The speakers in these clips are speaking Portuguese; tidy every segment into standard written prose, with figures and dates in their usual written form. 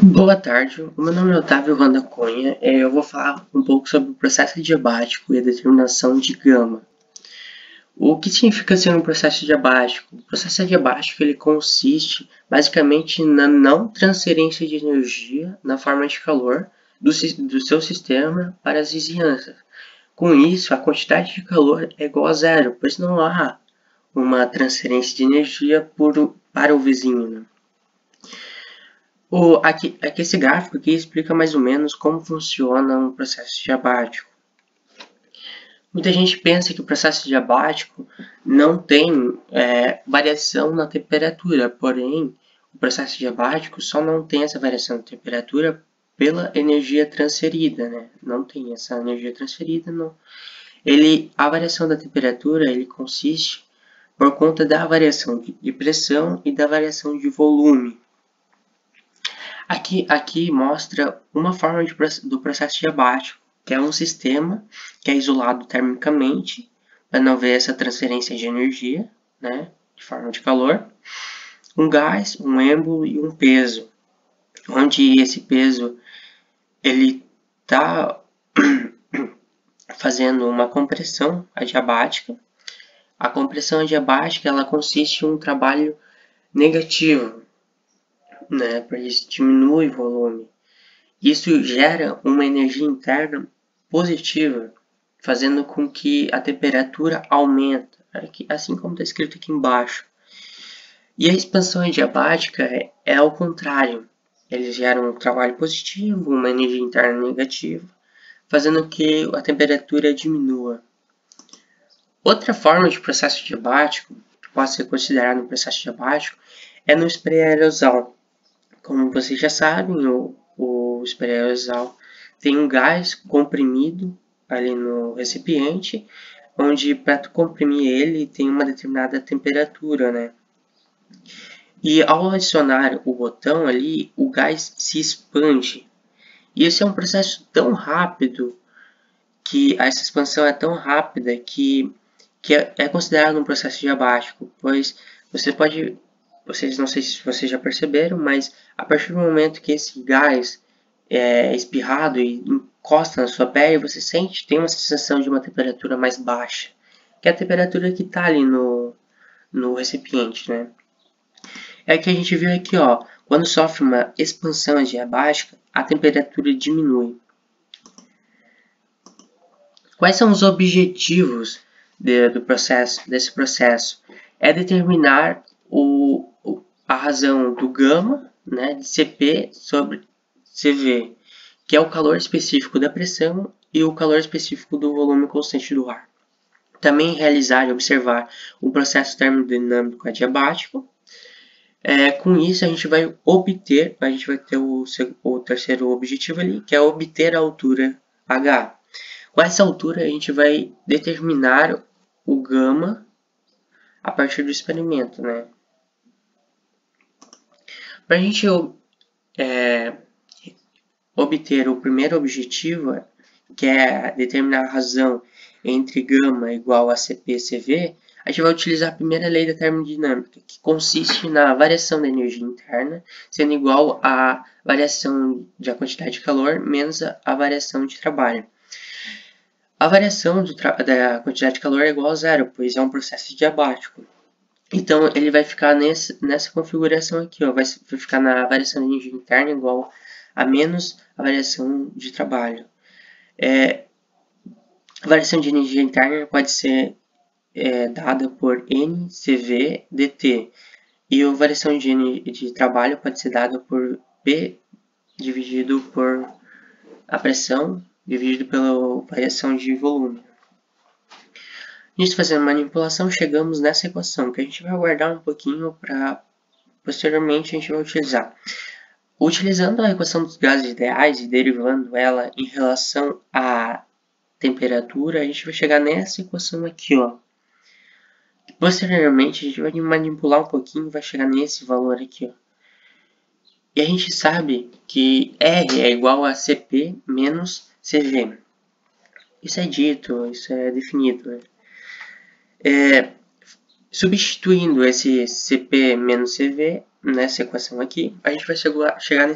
Boa tarde, o meu nome é Otávio Randa Cunha e eu vou falar um pouco sobre o processo adiabático e a determinação de gama. O que significa ser um processo adiabático? O processo adiabático ele consiste basicamente na não transferência de energia na forma de calor do seu sistema para as vizinhanças. Com isso, a quantidade de calor é igual a zero, pois não há uma transferência de energia para o vizinho, né? Aqui esse gráfico aqui explica mais ou menos como funciona um processo diabático. Muita gente pensa que o processo diabático não tem variação na temperatura, porém o processo diabático só não tem essa variação na temperatura pela energia transferida, né? Não tem essa energia transferida, não. A variação da temperatura ele consiste por conta da variação de pressão e da variação de volume. Aqui mostra uma forma do processo diabático, que é um sistema que é isolado termicamente, para não ver essa transferência de energia, né, de forma de calor, um gás, um êmbolo e um peso, onde esse peso ele está fazendo uma compressão adiabática. A compressão adiabática ela consiste em um trabalho negativo, né, porque isso diminui o volume. Isso gera uma energia interna positiva, fazendo com que a temperatura aumente, assim como está escrito aqui embaixo. E a expansão adiabática é ao contrário. Eles geram um trabalho positivo, uma energia interna negativa, fazendo que a temperatura diminua. Outra forma de processo adiabático, que pode ser considerado um processo adiabático, é no spray aerosol. Como vocês já sabem, o spray aerosol tem um gás comprimido ali no recipiente, onde para comprimir ele tem uma determinada temperatura, né? E ao adicionar o botão ali, o gás se expande. E esse é um processo tão rápido, que essa expansão é tão rápida que é considerado um processo diabático, pois vocês não sei se vocês já perceberam, mas a partir do momento que esse gás é espirrado e encosta na sua pele, você tem uma sensação de uma temperatura mais baixa, que é a temperatura que está ali no recipiente, né? É que a gente viu aqui, ó, quando sofre uma expansão adiabática, a temperatura diminui. Quais são os objetivos desse processo? É determinar a razão do gama, né, de Cp sobre Cv, que é o calor específico da pressão e o calor específico do volume constante do ar. Também realizar e observar o processo termodinâmico adiabático. Com isso a gente vai ter o terceiro objetivo ali, que é obter a altura H. Com essa altura a gente vai determinar o gama a partir do experimento, né? Para a gente obter o primeiro objetivo, que é determinar a razão entre gama igual a CP/Cv, a gente vai utilizar a primeira lei da termodinâmica, que consiste na variação da energia interna sendo igual à variação da quantidade de calor menos a variação de trabalho. A variação da quantidade de calor é igual a zero, pois é um processo diabático. Então, ele vai ficar nessa configuração aqui, ó, vai ficar na variação de energia interna igual a menos a variação de trabalho. A variação de energia interna pode ser dada por NCV dt, e a variação de trabalho pode ser dada por P dividido por a pressão dividido pela variação de volume. Nisso, fazendo manipulação, chegamos nessa equação, que a gente vai guardar um pouquinho para posteriormente a gente vai utilizar. Utilizando a equação dos gases ideais e derivando ela em relação à temperatura, a gente vai chegar nessa equação aqui, ó. Posteriormente, a gente vai manipular um pouquinho e vai chegar nesse valor aqui, ó. E a gente sabe que R é igual a Cp menos Cv. Isso é dito, isso é definido, né? Substituindo esse Cp menos Cv nessa equação aqui, a gente vai chegar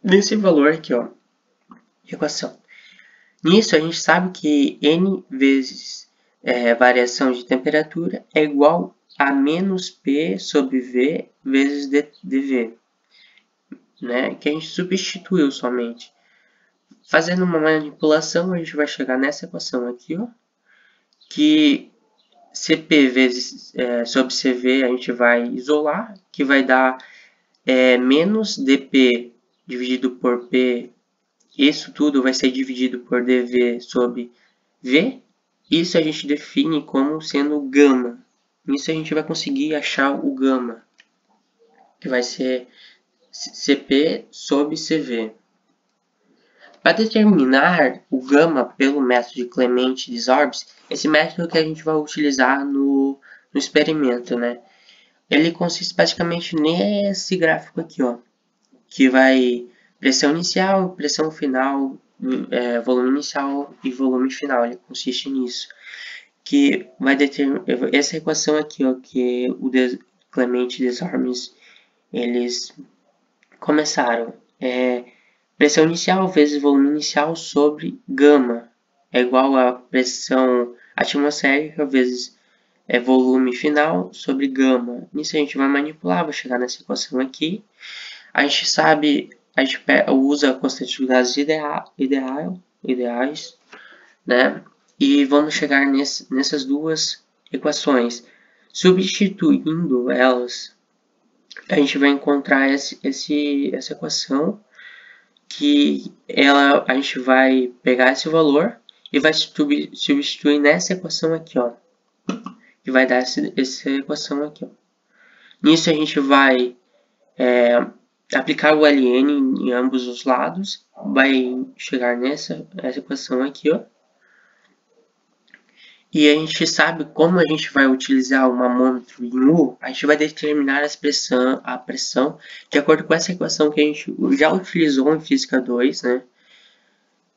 nesse valor aqui, ó, equação. Nisso a gente sabe que N vezes variação de temperatura é igual a menos P sobre V vezes dV, né? Que a gente substituiu somente. Fazendo uma manipulação, a gente vai chegar nessa equação aqui, ó, que Cp vezes sobre Cv a gente vai isolar, que vai dar menos dP dividido por P. Isso tudo vai ser dividido por dV sobre V. Isso a gente define como sendo gama. Nisso a gente vai conseguir achar o gama, que vai ser Cp sobre Cv. Para determinar o gama pelo método de Clement-Desorbes, esse método que a gente vai utilizar no experimento, né? Ele consiste basicamente nesse gráfico aqui, ó, que vai pressão inicial, pressão final, volume inicial e volume final. Ele consiste nisso, que vai determinar essa equação aqui, ó, que o Clement-Desorbes eles começaram. Pressão inicial vezes volume inicial sobre gama é igual a pressão atmosférica vezes volume final sobre gama. Nisso a gente vai manipular, vai chegar nessa equação aqui. A gente sabe, a gente usa a constante de gases ideais, né? E vamos chegar nessas duas equações. Substituindo elas, a gente vai encontrar essa equação, que a gente vai pegar esse valor e vai substituir nessa equação aqui, ó, que vai dar essa equação aqui, ó. Nisso a gente vai aplicar o ln em ambos os lados, vai chegar essa equação aqui, ó. E a gente sabe como a gente vai utilizar o mamômetro em U, a gente vai determinar a pressão de acordo com essa equação que a gente já utilizou em Física 2, né?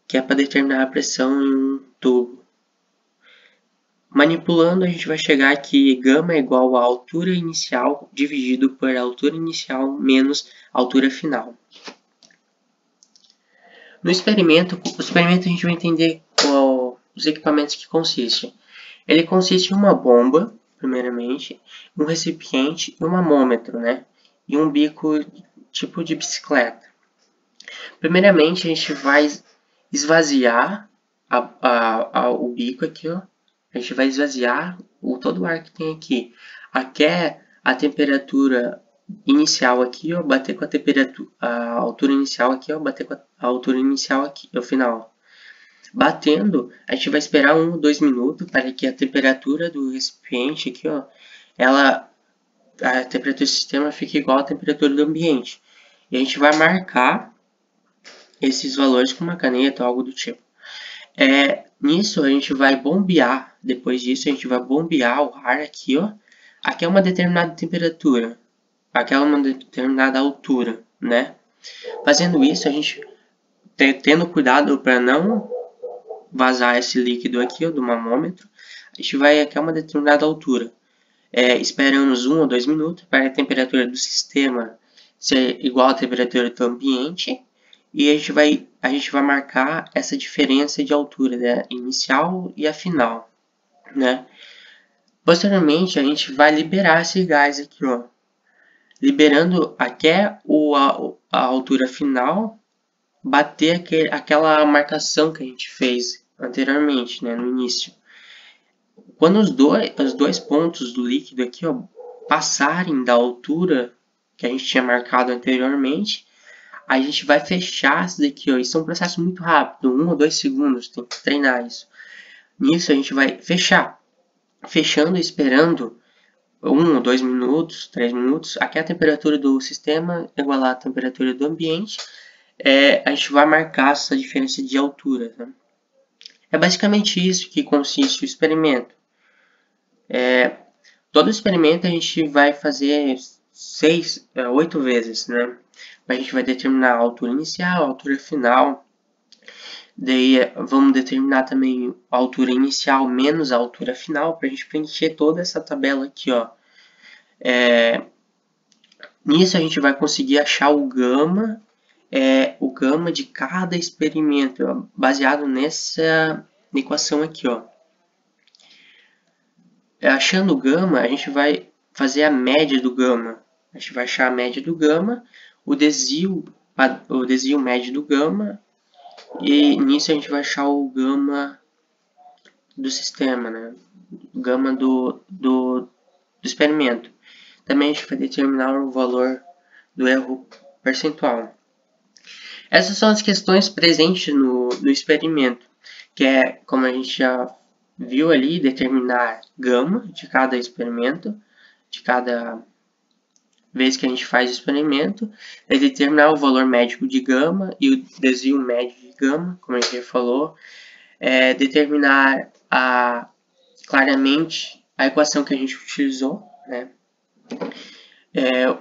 Que é para determinar a pressão em um tubo. Manipulando, a gente vai chegar que gama é igual a altura inicial dividido por altura inicial menos altura final. No experimento, a gente vai entender os equipamentos que consistem. Ele consiste em uma bomba, primeiramente, um recipiente e um mamômetro, né? E um bico tipo de bicicleta. Primeiramente, a gente vai esvaziar o bico aqui, ó. A gente vai esvaziar todo o ar que tem aqui, até a temperatura inicial aqui, ó, bater com a altura inicial aqui, ó, bater com a altura inicial aqui, no final. Batendo, a gente vai esperar 1 ou 2 minutos para que a temperatura do recipiente aqui, ó, a temperatura do sistema fique igual à temperatura do ambiente. E a gente vai marcar esses valores com uma caneta ou algo do tipo. Nisso a gente vai bombear, depois disso a gente vai bombear o ar aqui, ó. Aqui é uma determinada temperatura, aqui é uma determinada altura, né? Fazendo isso, a gente tendo cuidado para não vazar esse líquido aqui, ó, do mamômetro, a gente vai aqui a uma determinada altura. Esperamos 1 ou 2 minutos para a temperatura do sistema ser igual à temperatura do ambiente. E a gente vai marcar essa diferença de altura, né, inicial e a final, né? Posteriormente, a gente vai liberar esse gás aqui, ó, liberando até a altura final bater aquela marcação que a gente fez anteriormente, né, no início. Quando os dois pontos do líquido aqui, ó, passarem da altura que a gente tinha marcado anteriormente, a gente vai fechar isso daqui, ó. Isso é um processo muito rápido, 1 ou 2 segundos, tem que treinar isso. Nisso a gente vai fechar, fechando e esperando 1 ou 2 minutos, 3 minutos, até a temperatura do sistema igualar a temperatura do ambiente. A gente vai marcar essa diferença de altura, né? É basicamente isso que consiste o experimento. Todo experimento a gente vai fazer 8 vezes, né? A gente vai determinar a altura inicial, a altura final. Daí vamos determinar também a altura inicial menos a altura final, para a gente preencher toda essa tabela aqui, ó. Nisso a gente vai conseguir achar o gama é o gama de cada experimento, baseado nessa equação aqui, ó. Achando o gama, a gente vai fazer a média do gama. A gente vai achar a média do gama, o desvio médio do gama, e nisso a gente vai achar o gama do sistema, né? O gama do experimento. Também a gente vai determinar o valor do erro percentual. Essas são as questões presentes no experimento, que é, como a gente já viu ali, determinar gama de cada experimento, de cada vez que a gente faz o experimento, é determinar o valor médico de gama e o desvio médio de gama, como a gente já falou, determinar claramente a equação que a gente utilizou, né?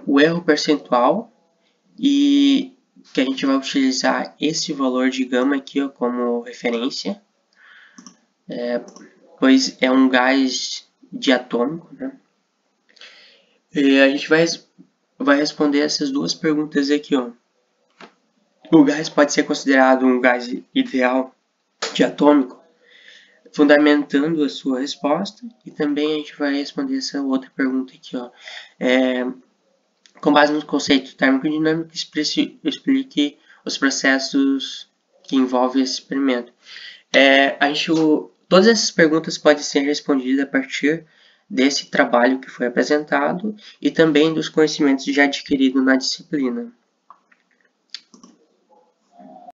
O erro percentual, e que a gente vai utilizar esse valor de gama aqui, ó, como referência, pois é um gás diatômico, né? E a gente vai responder essas duas perguntas aqui, ó. O gás pode ser considerado um gás ideal diatômico? Fundamentando a sua resposta, e também a gente vai responder essa outra pergunta aqui, ó. Com base no conceito térmico-dinâmico, explique os processos que envolvem esse experimento. Todas essas perguntas podem ser respondidas a partir desse trabalho que foi apresentado e também dos conhecimentos já adquiridos na disciplina.